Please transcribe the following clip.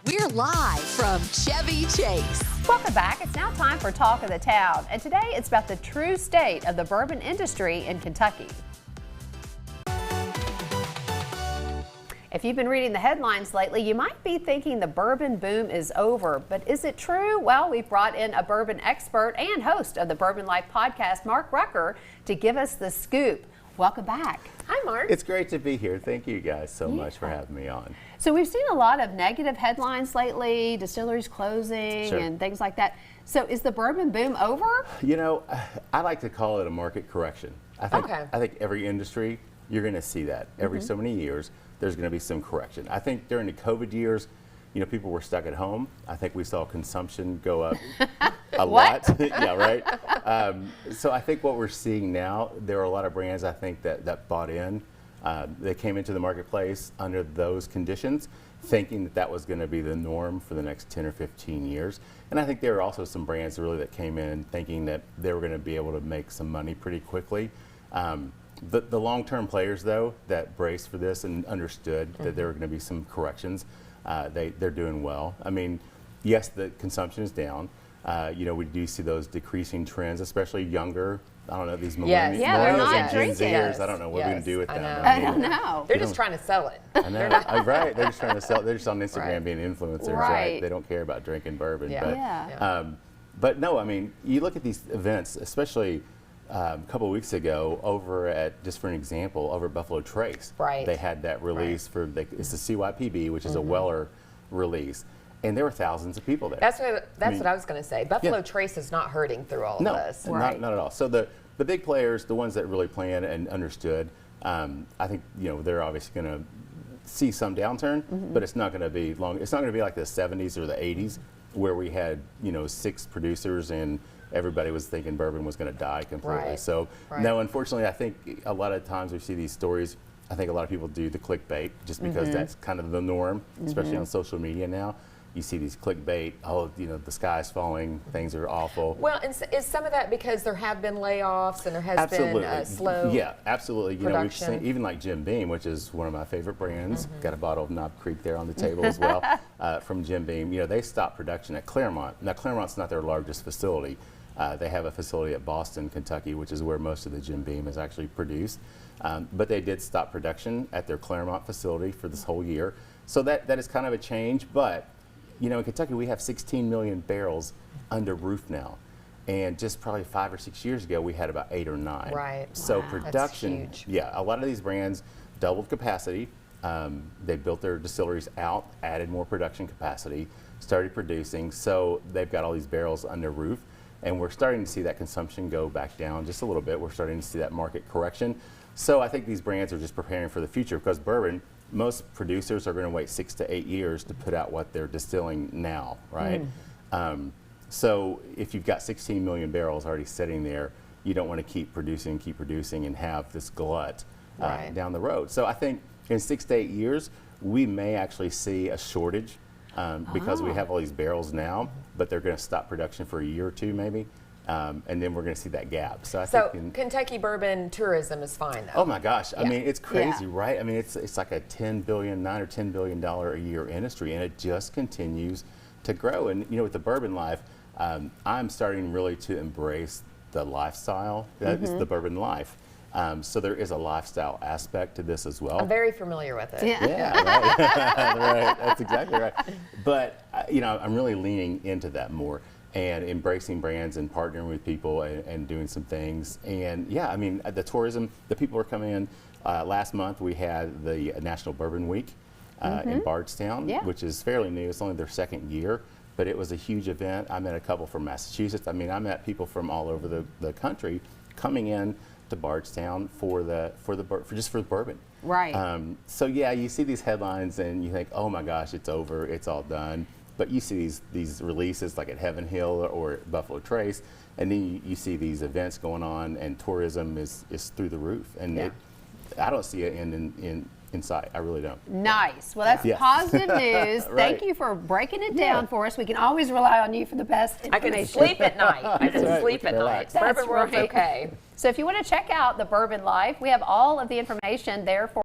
We're live from Chevy Chase. Welcome back. It's now time for Talk of the Town, and today it's about the true state of the bourbon industry in Kentucky. If you've been reading the headlines lately, you might be thinking the bourbon boom is over, but is it true? Well, we've brought in a bourbon expert and host of the Bourbon Life podcast, Mark Rucker, to give us the scoop. Welcome back. Hi, Mark. It's great to be here. Thank you guys so much for having me on. So we've seen a lot of negative headlines lately, distilleries closing and things like that. So is the bourbon boom over? You know, I like to call it a market correction. I think every industry, you're going to see that. Every so many years, there's going to be some correction. I think during the COVID years, you know, people were stuck at home. I think we saw consumption go up a lot. Yeah, right. So I think what we're seeing now, there are a lot of brands I think that bought in. They came into the marketplace under those conditions, thinking that was going to be the norm for the next 10 or 15 years. And I think there are also some brands really that came in thinking that they were going to be able to make some money pretty quickly. The long-term players, though, that braced for this and understood that there were going to be some corrections, they're doing well. I mean, yes, the consumption is down. You know, we do see those decreasing trends, especially younger. I don't know, these millennials and Gen Zers. I don't know what we're going to do with them. I don't know. They're just trying to sell it. I know. Right. They're just trying to sell. They're just on Instagram being influencers, right? They don't care about drinking bourbon. But no, I mean, you look at these events, especially a couple of weeks ago over at, just for an example, over at Buffalo Trace. They had that release for, it's the CYPB, which is a Weller release. And there were thousands of people there. That's what I was going to say. Buffalo Trace is not hurting through all of this. No, not at all. So the big players, the ones that really planned and understood, I think, you know, they're obviously going to see some downturn, but it's not going to be long. It's not going to be like the 70s or the 80s where we had, you know, 6 producers and everybody was thinking bourbon was going to die completely. So no, unfortunately, I think a lot of times we see these stories. I think a lot of people do the clickbait just because that's kind of the norm, especially on social media now. You see these clickbait, oh, you know, the sky's falling, things are awful. Well, and is some of that because there have been layoffs and there has been slow absolutely. You know, we've seen, even like Jim Beam, which is one of my favorite brands, got a bottle of Knob Creek there on the table as well, from Jim Beam. You know, they stopped production at Claremont. Now, Claremont's not their largest facility. They have a facility at Boston, Kentucky, which is where most of the Jim Beam is actually produced. But they did stop production at their Claremont facility for this whole year. So that is kind of a change, but you know, in Kentucky, we have 16 million barrels under roof now. And just probably 5 or 6 years ago, we had about 8 or 9. Right. So production, a lot of these brands doubled capacity. They built their distilleries out, added more production capacity, started producing. So they've got all these barrels under roof. And we're starting to see that consumption go back down just a little bit. We're starting to see that market correction. So I think these brands are just preparing for the future because bourbon, most producers are going to wait 6 to 8 years to put out what they're distilling now, right? So if you've got 16 million barrels already sitting there, you don't want to keep producing and have this glut down the road. So I think in 6 to 8 years, we may actually see a shortage because we have all these barrels now, but they're going to stop production for a year or two maybe. And then we're going to see that gap. So I think Kentucky bourbon tourism is fine, though. Oh my gosh! I mean, it's crazy, right? I mean, it's like a $9 or $10 billion a year industry, and it just continues to grow. And you know, with the Bourbon Life, I'm starting really to embrace the lifestyle. That is the Bourbon Life. So there is a lifestyle aspect to this as well. I'm very familiar with it. Yeah, right. Right. That's exactly right. But you know, I'm really leaning into that more and embracing brands and partnering with people and doing some things. And yeah, I mean, the tourism, the people are coming in. Last month we had the National Bourbon Week in Bardstown, which is fairly new. It's only their 2nd year, but it was a huge event. I met a couple from Massachusetts. I mean, I met people from all over the country coming in to Bardstown for bourbon. Right. So yeah, you see these headlines and you think, oh my gosh, it's over, it's all done. But you see these releases like at Heaven Hill or at Buffalo Trace, and then you see these events going on, and tourism is through the roof. And I don't see an end in sight. I really don't. Nice. Well, that's positive news. Thank you for breaking it down for us. We can always rely on you for the best information. I can sleep at night. I can sleep at night. Bourbon World's okay. So if you want to check out the Bourbon Life, we have all of the information there for